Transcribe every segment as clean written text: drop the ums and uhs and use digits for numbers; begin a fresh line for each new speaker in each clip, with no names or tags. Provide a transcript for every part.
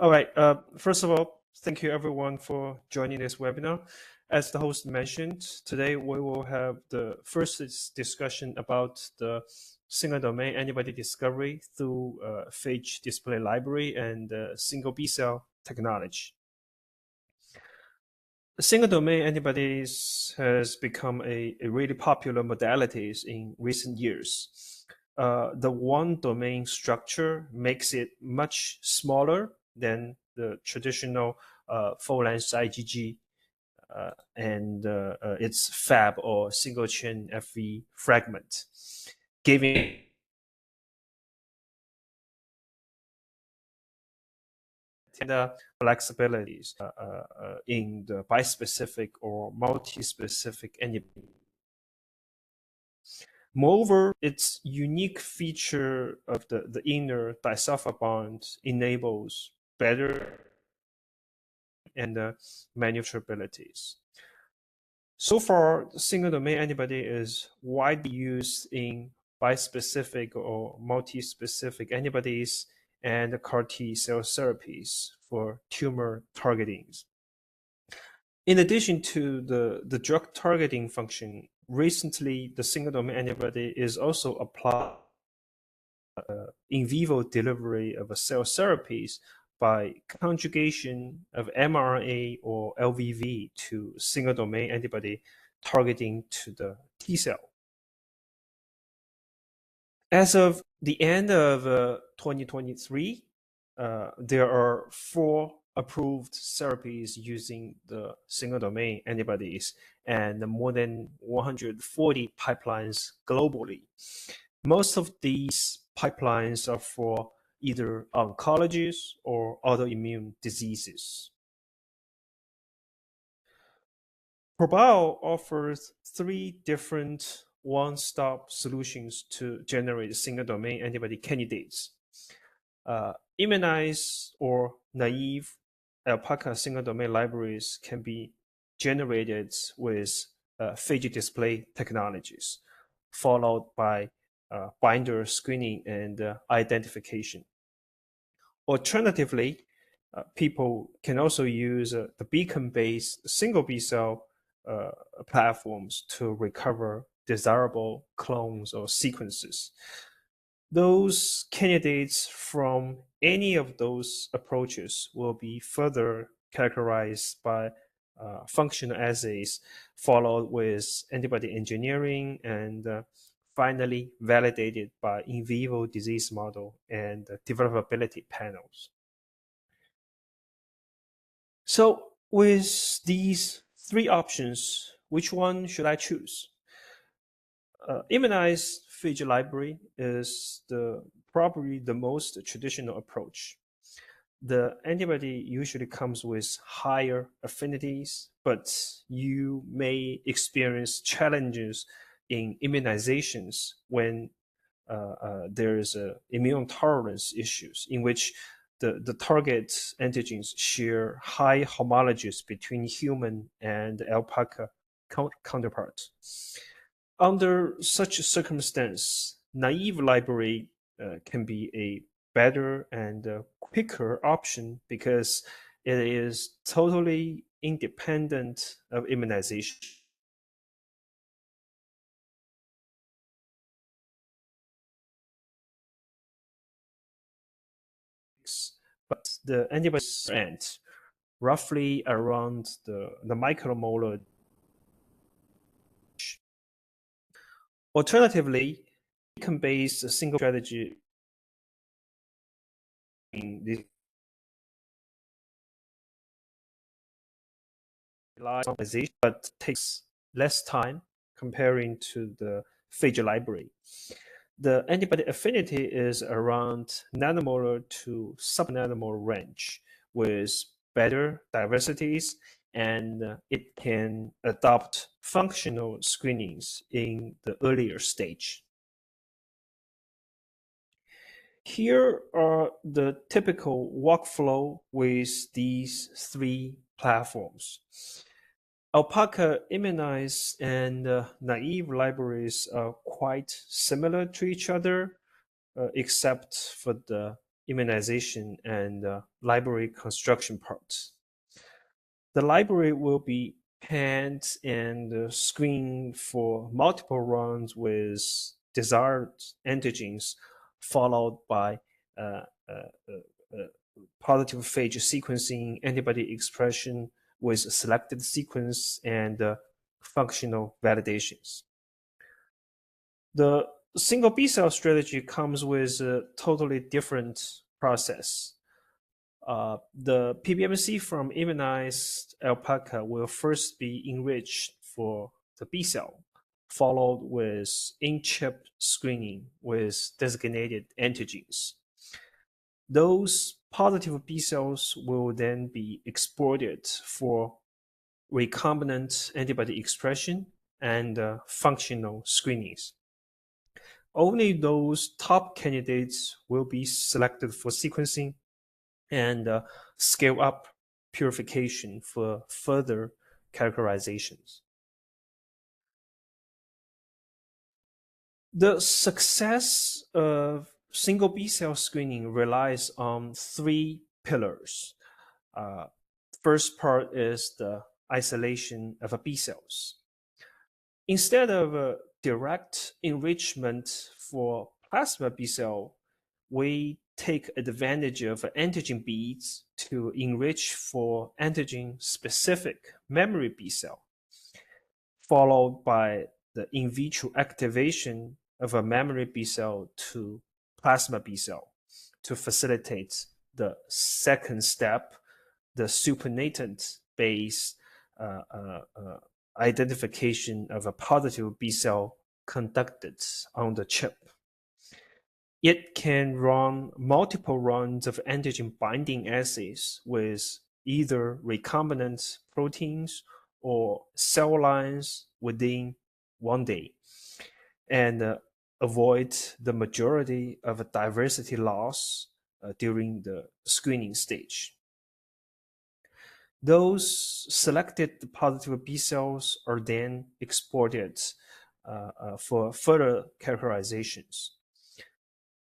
All right. First of all, thank you everyone for joining this webinar. As the host mentioned, today we will have the first discussion about the single domain antibody discovery through Phage display library and single B cell technology. Single domain antibodies has become a really popular modalities in recent years. The one domain structure makes it much smaller than the traditional full-length IgG and its Fab or single chain FV fragment, giving the flexibilities in the bispecific or multi-specific antibody. Moreover, its unique feature of the inner disulfide bond enables better and manufacturabilities. So far, single domain antibody is widely used in bispecific or multi-specific antibodies and CAR T cell therapies for tumor targetings. In addition to the drug targeting function, recently the single domain antibody is also applied in vivo delivery of cell therapies by conjugation of mRNA or LVV to single domain antibody targeting to the T cell. As of the end of 2023, there are 4 approved therapies using the single domain antibodies and more than 140 pipelines globally. Most of these pipelines are for either oncologies or autoimmune diseases. ProBio offers 3 different one-stop solutions to generate single domain antibody candidates. Immunized or naive alpaca single domain libraries can be generated with Phage display technologies, followed by binder screening and identification. Alternatively, people can also use the beacon-based single B cell platforms to recover desirable clones or sequences. Those candidates from any of those approaches will be further characterized by functional assays, followed with antibody engineering, and finally validated by in vivo disease model and developability panels. So with these 3 options, which one should I choose? Immunized Phage library is probably the most traditional approach. The antibody usually comes with higher affinities, but you may experience challenges in immunizations when there is immune tolerance issues in which the target antigens share high homologies between human and alpaca counterparts. Under such a circumstance, naive library can be a better and quicker option because it is totally independent of immunization. But the antibodies end roughly around the micromolar. Alternatively, beacon-based single strategy in this relies on immunization, but takes less time comparing to the Phage library. The antibody affinity is around nanomolar to subnanomolar range with better diversities, and it can adopt functional screenings in the earlier stage. Here are the typical workflow with these 3 platforms. Alpaca immunized and naive libraries are quite similar to each other, except for the immunization and library construction parts. The library will be panned and screened for multiple runs with desired antigens, followed by uh, uh, uh, positive phage sequencing, antibody expression with selected sequence, and functional validations. The single B cell strategy comes with a totally different process. The PBMC from immunized alpaca will first be enriched for the B cell, followed with in-chip screening with designated antigens. Those positive B cells will then be exported for recombinant antibody expression and functional screenings. Only those top candidates will be selected for sequencing and scale up purification for further characterizations. The success of single B cell screening relies on three pillars. Uh, First part is the isolation of B cells. Instead of a direct enrichment for plasma B cell, we take advantage of antigen beads to enrich for antigen-specific memory B cell, followed by the in vitro activation of a memory B cell to plasma B cell to facilitate the second step, the supernatant base uh, uh, uh, identification of a positive B cell conducted on the chip. It can run multiple runs of antigen binding assays with either recombinant proteins or cell lines within 1 day and avoid the majority of diversity loss during the screening stage. Those selected positive B cells are then exported for further characterizations.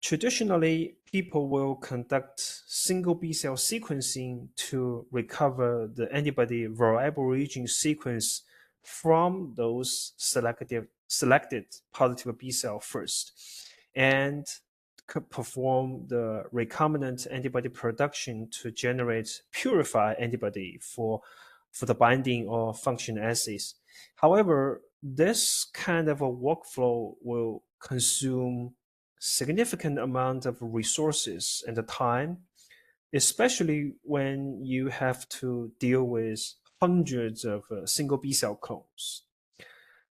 Traditionally, people will conduct single B cell sequencing to recover the antibody variable region sequence from those selected positive B cell first, and perform the recombinant antibody production to generate purified antibody for the binding or function assays. However, this kind of a workflow will consume significant amount of resources and the time, especially when you have to deal with hundreds of single B cell clones.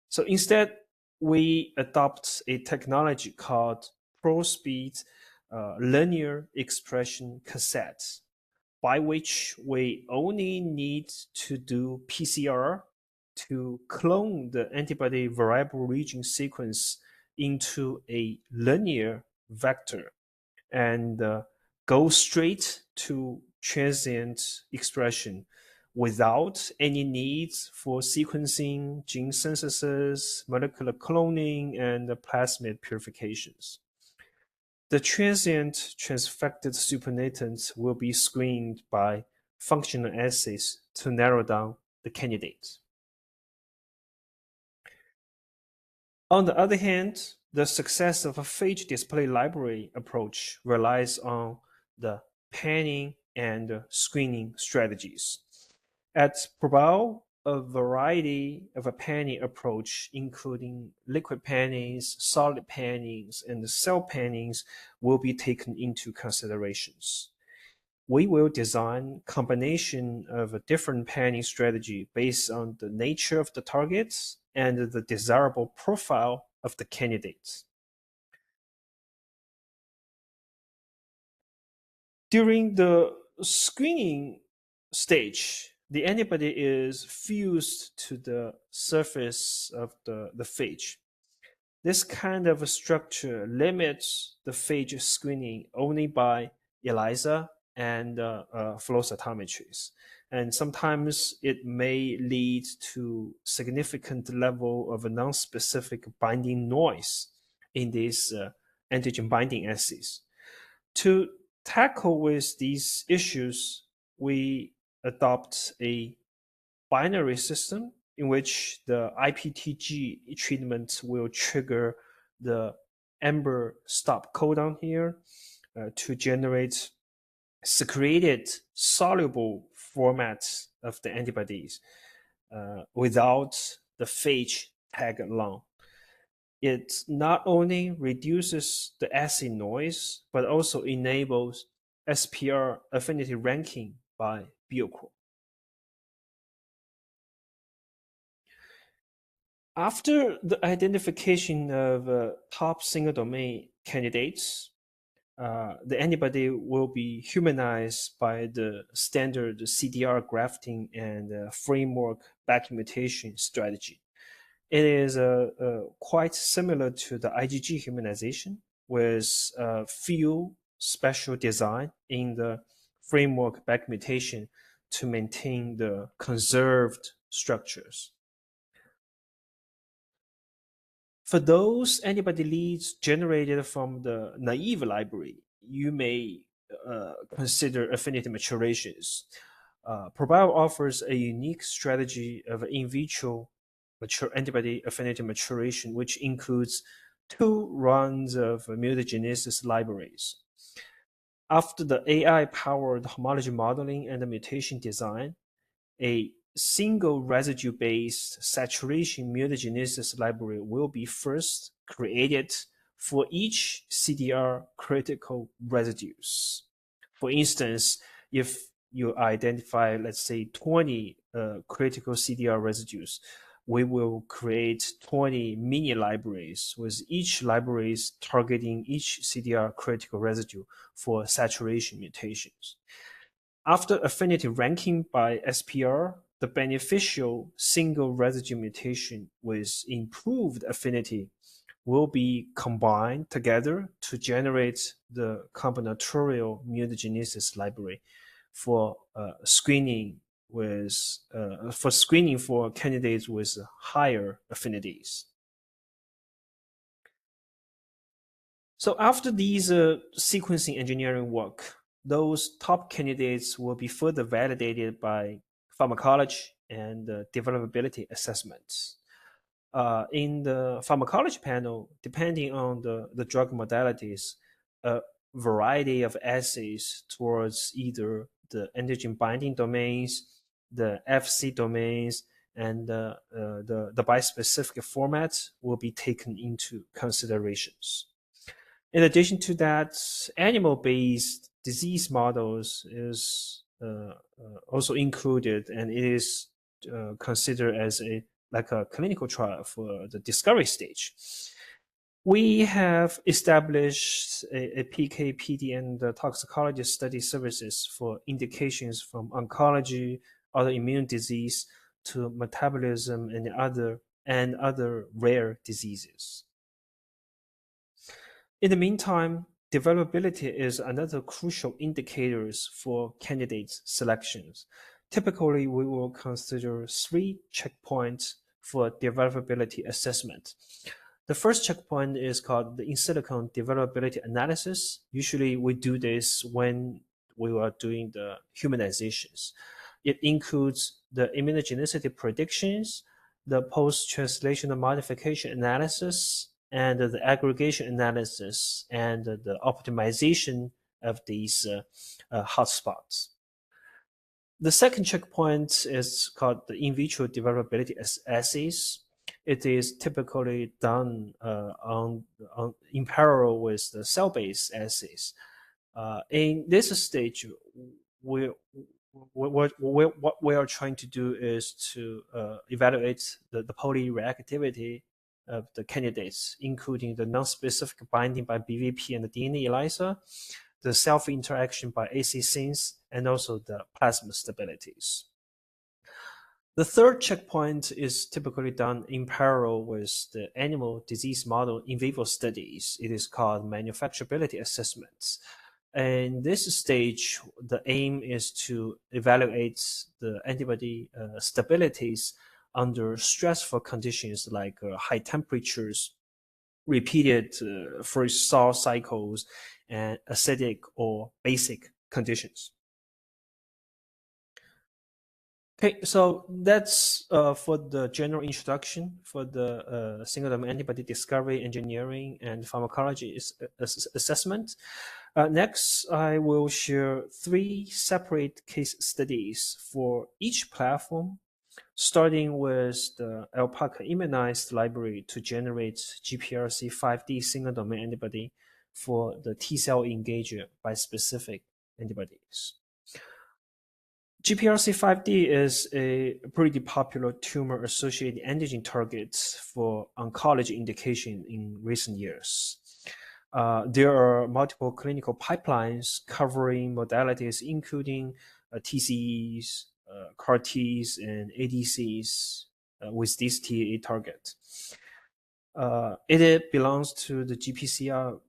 So instead, we adopt a technology called ProSpeed linear expression cassette, by which we only need to do PCR to clone the antibody variable region sequence into a linear vector and go straight to transient expression without any needs for sequencing, gene synthesis, molecular cloning, and plasmid purifications. The transient transfected supernatants will be screened by functional assays to narrow down the candidates. On the other hand, the success of a phage display library approach relies on the panning and screening strategies. At ProBio, a variety of a panning approach, including liquid pannings, solid pannings, and cell pannings, will be taken into considerations. We will design combination of a different panning strategy based on the nature of the targets and the desirable profile of the candidates. During the screening stage, the antibody is fused to the surface of the phage. This kind of a structure limits the phage screening only by ELISA and flow cytometries. And sometimes it may lead to significant level of non-specific binding noise in these antigen binding assays. To tackle with these issues, we adopt a binary system in which the IPTG treatment will trigger the AMBER stop codon here to generate secreted soluble formats of the antibodies without the phage tag alone. It not only reduces the assay noise, but also enables SPR affinity ranking by biocore. After the identification of top single domain candidates, the antibody will be humanized by the standard CDR grafting and framework back mutation strategy. It is quite similar to the IgG humanization with a few special design in the framework back mutation to maintain the conserved structures. For those antibody leads generated from the naive library, you may consider affinity maturations. ProBio offers a unique strategy of in vitro antibody affinity maturation, which includes 2 runs of mutagenesis libraries. After the AI-powered homology modeling and the mutation design, a single residue-based saturation mutagenesis library will be first created for each CDR critical residues. For instance, if you identify, let's say, 20 critical CDR residues, we will create 20 mini libraries with each libraries targeting each CDR critical residue for saturation mutations. After affinity ranking by SPR, the beneficial single residue mutation with improved affinity will be combined together to generate the combinatorial mutagenesis library for screening for candidates with higher affinities. So after these sequencing engineering work, those top candidates will be further validated by pharmacology and developability assessments. In the pharmacology panel, depending on the drug modalities, a variety of assays towards either the antigen binding domains, the FC domains, and the bispecific format will be taken into considerations. In addition to that, animal-based disease models is also included, and it is considered as like a clinical trial for the discovery stage. We have established a PK, PD, and toxicology study services for indications from oncology, autoimmune disease, to metabolism and other rare diseases. In the meantime, developability is another crucial indicator for candidate selections. Typically, we will consider 3 checkpoints for developability assessment. The first checkpoint is called the in silico developability analysis. Usually, we do this when we are doing the humanizations. It includes the immunogenicity predictions, the post-translational modification analysis, and the aggregation analysis, and the optimization of these hotspots. The second checkpoint is called the in vitro developability assays. It is typically done in parallel with the cell-based assays. In this stage, what we are trying to do is to evaluate the polyreactivity of the candidates, including the non-specific binding by BVP and the DNA ELISA, the self-interaction by AC-Sins, and also the plasma stabilities. The third checkpoint is typically done in parallel with the animal disease model in vivo studies. It is called manufacturability assessments. In this stage, the aim is to evaluate the antibody stabilities under stressful conditions like high temperatures, repeated first thaw cycles, and acidic or basic conditions. Okay, so that's for the general introduction for the single domain antibody discovery, engineering, and pharmacology assessment. Next, I will share 3 separate case studies for each platform, starting with the alpaca immunized library to generate GPRC5D single domain antibody for the T-cell engager bispecific antibodies. GPRC5D is a pretty popular tumor-associated antigen target for oncology indication in recent years. There are multiple clinical pipelines covering modalities including TCEs, CAR-Ts, and ADCs with this TAA target. It belongs to the GPCR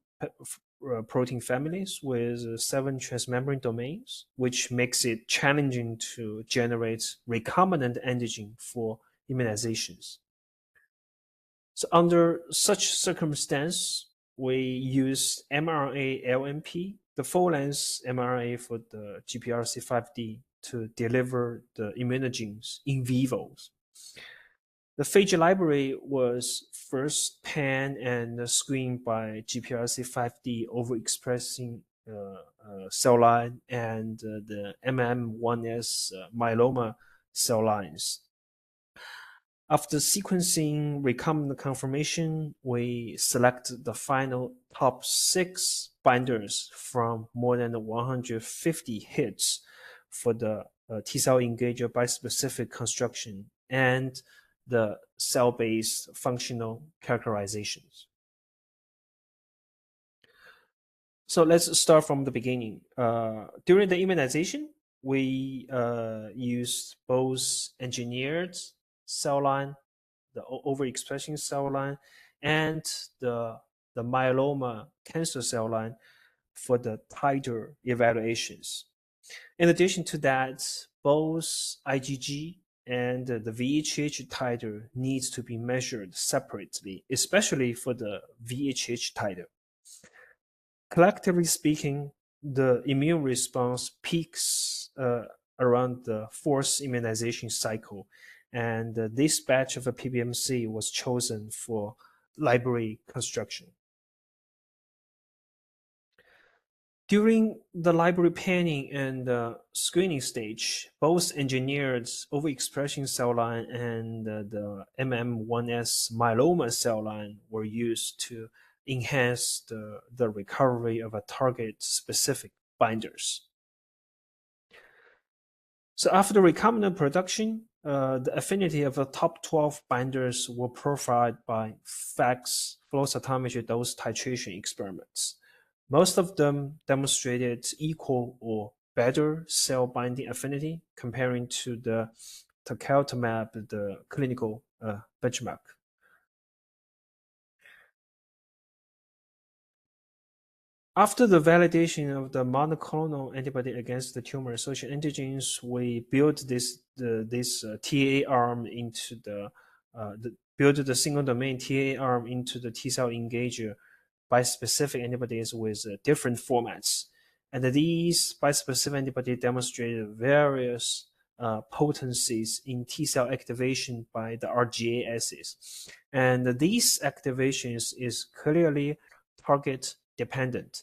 protein families with 7 transmembrane domains, which makes it challenging to generate recombinant antigen for immunizations. So under such circumstance, we use mRNA LNP, the full-length mRNA for the GPRC5D to deliver the immunogens in vivo. The Phage library was first panned and screened by GPRC5D overexpressing cell line and the MM1S myeloma cell lines. After sequencing recombinant conformation, we select the final top 6 binders from more than 150 hits for the T-cell engager bispecific construction and the cell-based functional characterizations. So let's start from the beginning. During the immunization, we used both engineered cell line, the overexpressing cell line, and the myeloma cancer cell line for the titer evaluations. In addition to that, both IgG and the VHH titer needs to be measured separately, especially for the VHH titer. Collectively speaking, the immune response peaks around the 4th immunization cycle, and this batch of a PBMC was chosen for library construction. During the library panning and screening stage, both engineered overexpression cell line and the MM1S myeloma cell line were used to enhance the recovery of a target-specific binders. So after recombinant production, the affinity of the top 12 binders were profiled by Phage flow cytometry dose titration experiments. Most of them demonstrated equal or better cell binding affinity comparing to the teclistamab, the clinical benchmark. After the validation of the monoclonal antibody against the tumor-associated antigens, we built this TAA arm into built the single domain TAA arm into the T-cell engager bispecific antibodies with different formats. And these bispecific antibodies demonstrated various potencies in T-cell activation by the RGA assays. And these activations is clearly target dependent.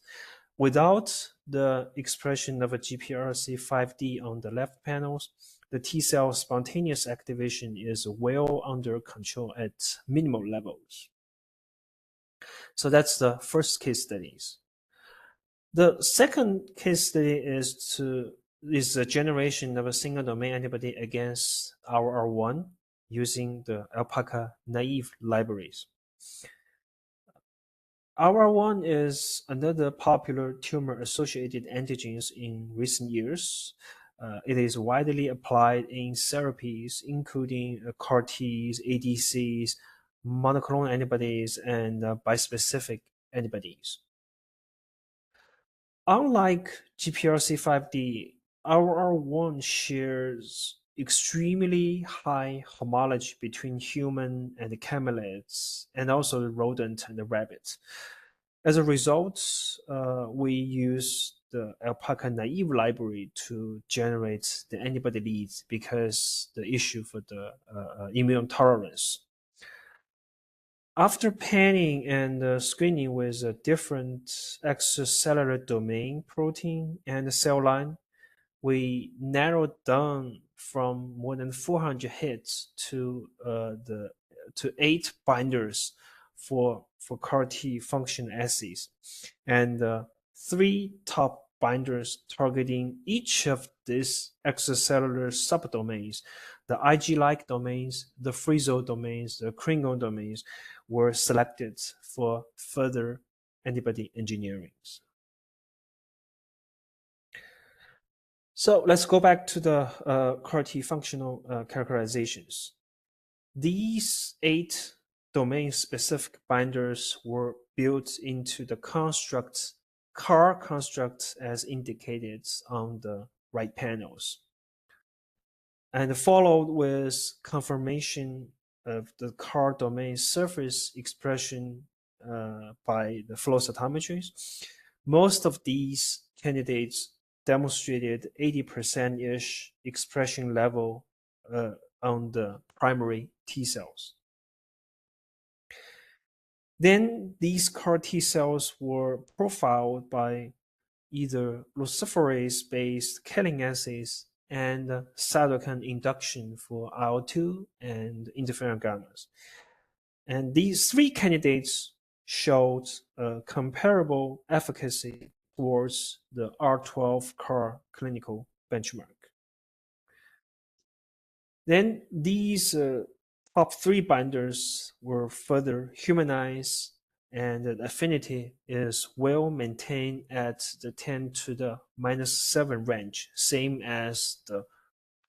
Without the expression of a GPRC5D on the left panels, the T-cell spontaneous activation is well under control at minimal levels. So that's the first case studies. The second case study is the generation of a single domain antibody against RR1 using the alpaca naive libraries. RR1 is another popular tumor-associated antigens in recent years. It is widely applied in therapies, including CAR-Ts, ADCs, monoclonal antibodies, and bispecific antibodies. Unlike GPRC5D, RR1 shares extremely high homology between human and camelids, and also rodent and rabbits. As a result, we use the alpaca naive library to generate the antibody leads because the issue for the immune tolerance. After panning and screening with a different extracellular domain protein and cell line, we narrowed down from more than 400 hits to 8 binders for CAR T function assays, and 3 top binders targeting each of these extracellular subdomains. The Ig-like domains, the Friso domains, the Kringon domains were selected for further antibody engineering. So let's go back to the CAR T functional characterizations. These 8 domain-specific binders were built into the CAR construct as indicated on the right panels, and followed with confirmation of the CAR domain surface expression by the flow cytometries. Most of these candidates demonstrated 80%-ish expression level on the primary T cells. Then these CAR T cells were profiled by either luciferase-based killing assays and cytokine induction for IL-2 and interferon gammas. And these 3 candidates showed comparable efficacy towards the R12 CAR clinical benchmark. Then these top 3 binders were further humanized, and the affinity is well maintained at the 10 to the -7 range, same as the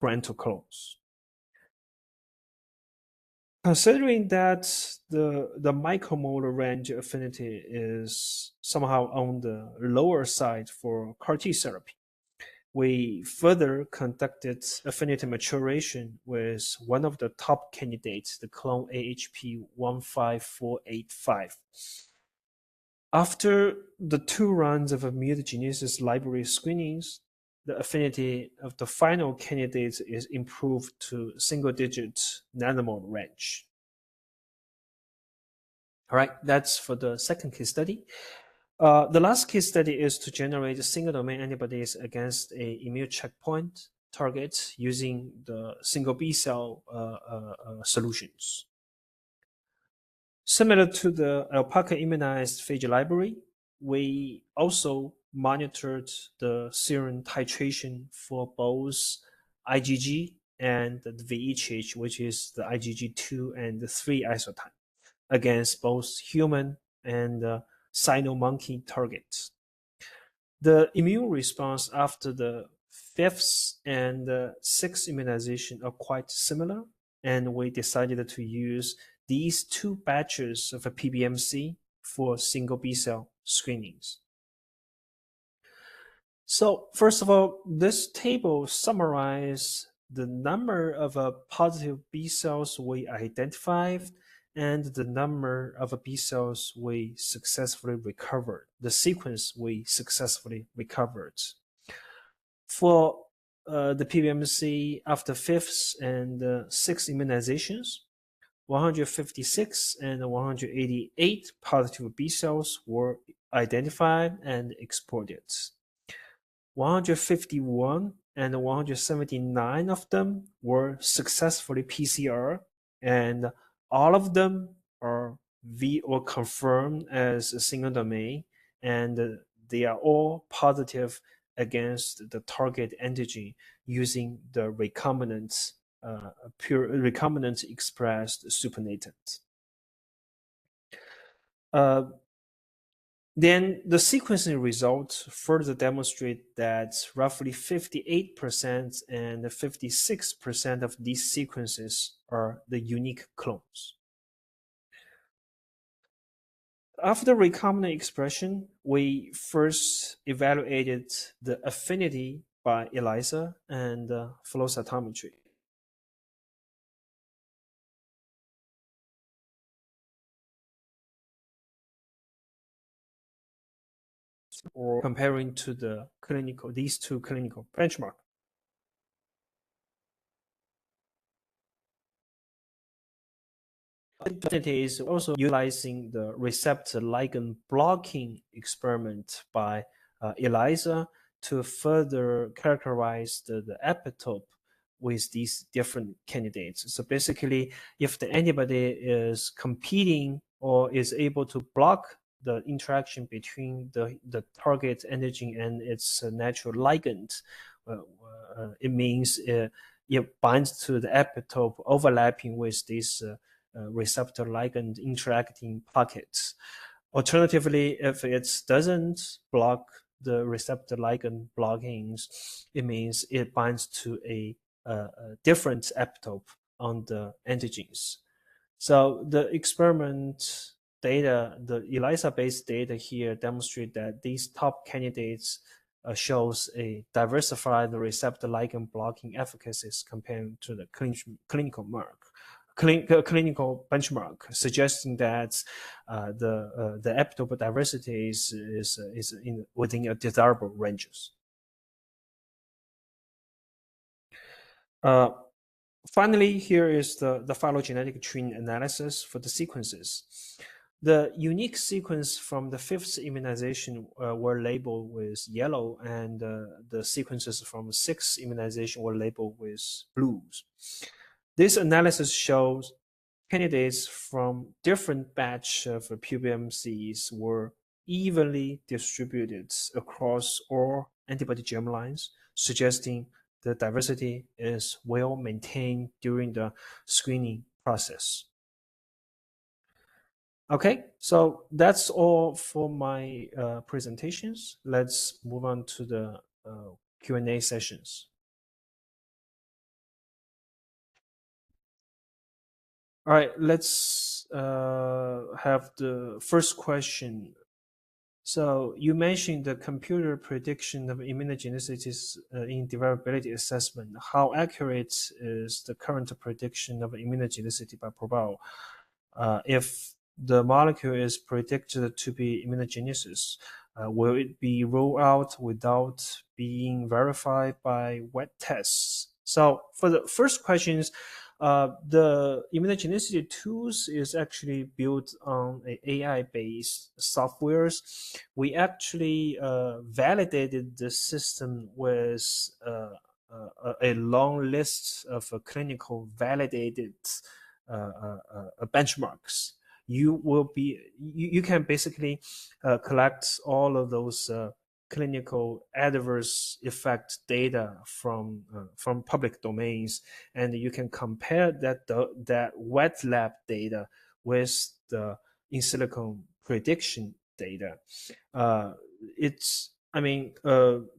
parental clones. Considering that the micromolar range affinity is somehow on the lower side for CAR T therapy, we further conducted affinity maturation with one of the top candidates, the clone AHP 15485. After the 2 rounds of mutagenesis library screenings, the affinity of the final candidate is improved to single-digit nanomolar range. All right, that's for the second case study. The last case study is to generate single domain antibodies against a immune checkpoint target using the single B cell solutions. Similar to the alpaca immunized phage library, we also monitored the serum titration for both IgG and the VHH, which is the IgG2 and the 3 isotype, against both human and cyno-monkey targets. The immune response after the 5th and 6th immunization are quite similar, and we decided to use these 2 batches of a PBMC for single B cell screenings. So first of all, this table summarizes the number of positive B cells we identified and the number of B cells we successfully recovered, the sequence we successfully recovered. For the PBMC after 5th and 6th immunizations, 156 and 188 positive B cells were identified and exported. 151 and 179 of them were successfully PCR, and all of them are or confirmed as a single domain, and they are all positive against the target antigen using the recombinant recombinant expressed supernatant. Then the sequencing results further demonstrate that roughly 58% and 56% of these sequences are the unique clones. After recombinant expression, we first evaluated the affinity by ELISA and flow cytometry. or comparing to these two clinical benchmark. Is also utilizing the receptor ligand blocking experiment by ELISA to further characterize the epitope with these different candidates. So basically, if the antibody is competing or is able to block the interaction between the target antigen and its natural ligand, it means it binds to the epitope overlapping with this receptor ligand interacting pockets. Alternatively, if it doesn't block the receptor ligand blockings, it means it binds to a different epitope on the antigens. So the experiment data, the ELISA-based data here demonstrate that these top candidates shows a diversified receptor ligand blocking efficacies compared to the clinical benchmark, suggesting that the epitope diversity is within a desirable ranges. Finally, here is the phylogenetic tree analysis for the sequences. The unique sequence from the fifth immunization were labeled with yellow, and the sequences from sixth immunization were labeled with blues. This analysis shows candidates from different batch of PBMCs were evenly distributed across all antibody germlines, suggesting the diversity is well maintained during the screening process. Okay, so that's all for my presentations. Let's move on to the Q&A sessions. All right, let's have the first question. So you mentioned the computer prediction of immunogenicity in developability assessment. How accurate is the current prediction of immunogenicity by ProBio? If the molecule is predicted to be immunogenesis, will it be rolled out without being verified by wet tests? So for the first questions, the immunogenicity tools is actually built on AI-based softwares. We actually validated the system with a long list of clinical validated benchmarks. You can basically collect all of those clinical adverse effect data from public domains, and you can compare that wet lab data with the in silico prediction data.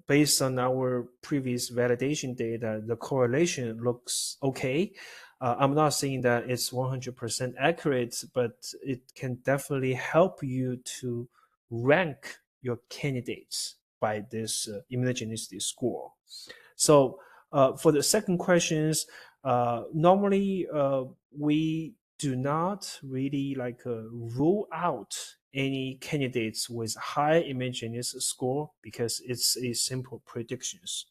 Based on our previous validation data, the correlation looks okay. I'm not saying that it's 100% accurate, but it can definitely help you to rank your candidates by this immunogenicity score. So for the second questions, normally we do not really rule out any candidates with high immunogenicity score because it's a simple predictions.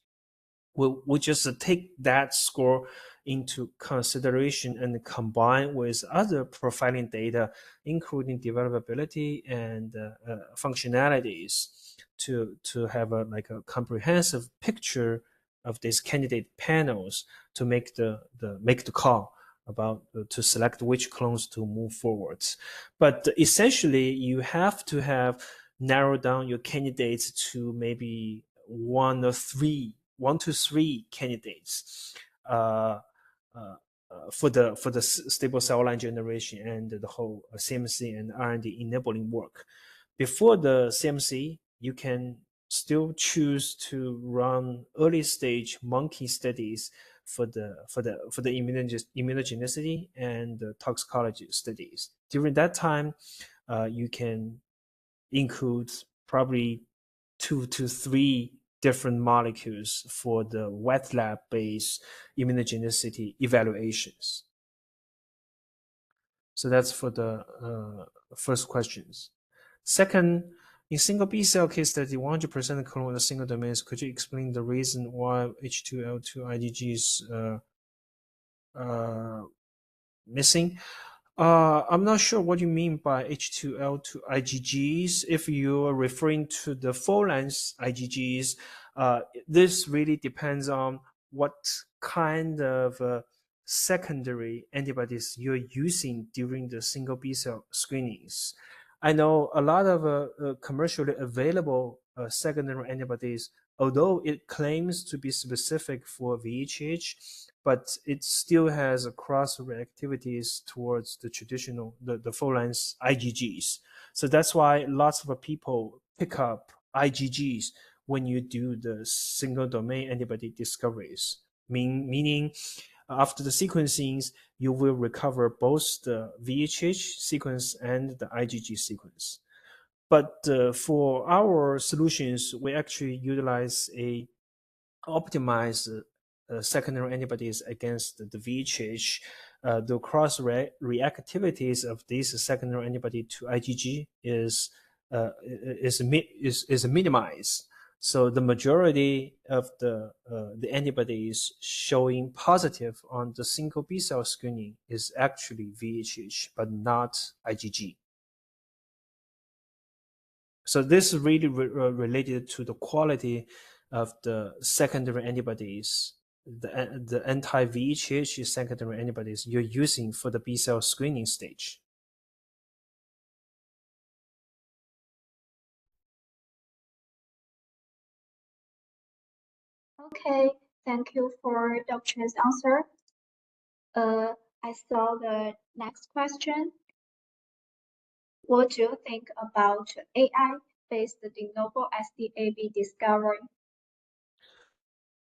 We'll just take that score into consideration and combine with other profiling data, including developability and functionalities, to have a comprehensive picture of these candidate panels to make the call about to select which clones to move forwards. But essentially, you have to have narrowed down your candidates to maybe one to three candidates for the stable cell line generation and the whole CMC and R&D enabling work. Before the CMC, you can still choose to run early stage monkey studies for the immunogenicity and the toxicology studies. During that time, you can include probably 2 to 3 different molecules for the wet lab based immunogenicity evaluations. So that's for the first questions. Second, In single B cell case study, 100% clone the single domains. Could you explain the reason why H2L2 IgG is missing? I'm not sure what you mean by H2L2 IgGs. If you are referring to the full-length IgGs, this really depends on what kind of secondary antibodies you're using during the single B cell screenings. I know a lot of commercially available secondary antibodies, although it claims to be specific for VHH, but it still has a cross reactivities towards the traditional, the full-length IgGs. So that's why lots of people pick up IgGs when you do the single domain antibody discoveries. Meaning, after the sequencings, you will recover both the VHH sequence and the IgG sequence. But for our solutions, we actually utilize a optimized secondary antibodies against the VHH. The cross reactivities of these secondary antibody to IgG is minimized. So the majority of the antibodies showing positive on the single B cell screening is actually VHH, but not IgG. So this is really related to the quality of the secondary antibodies, the anti-VHH secondary antibodies you're using for the B cell screening stage.
Okay, thank you for Dr. Chen's answer. I saw the next question. What do you think about AI-based de novo sdAb discovery?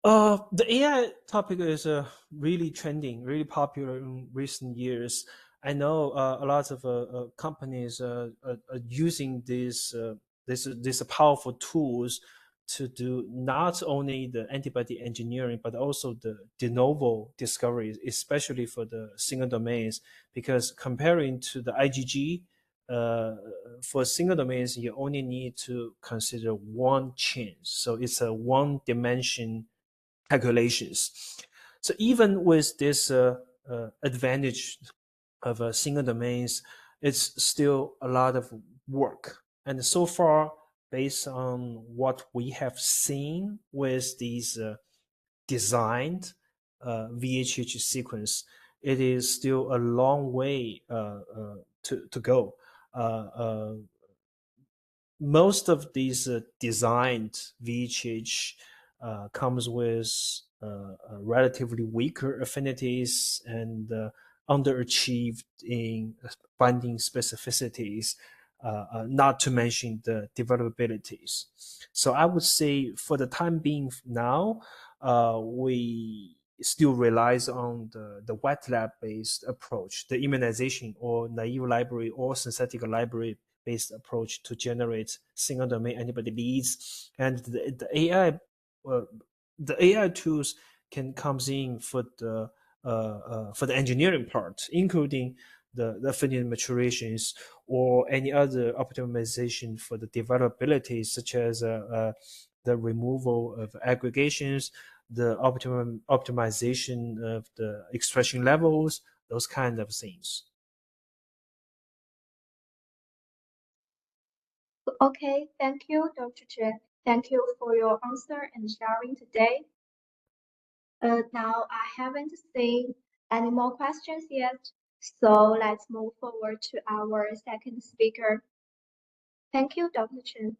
The AI topic is really trending, really popular in recent years. I know a lot of companies are using these powerful tools to do not only the antibody engineering but also the de novo discoveries, especially for the single domains. Because comparing to the IgG, uh, for single domains, you only need to consider one chain, so it's a one dimension calculations. So even with this advantage of single domains, it's still a lot of work. And so far, based on what we have seen with these designed VHH sequence, it is still a long way to go. Most of these designed VHH comes with relatively weaker affinities and underachieved in binding specificities, not to mention the developabilities. So I would say for the time being now, we still relies on the wet lab based approach, the immunization or naive library or synthetic library based approach to generate single domain antibody leads, and uh, the AI tools can comes in for the engineering part, including the affinity maturations or any other optimization for the developability, such as the removal of aggregations, the optimization of the expression levels, those kind of things.
Okay, thank you, Dr. Chen. Thank you for your answer and sharing today. Now I haven't seen any more questions yet, so let's move forward to our second speaker. Thank you, Dr. Chen.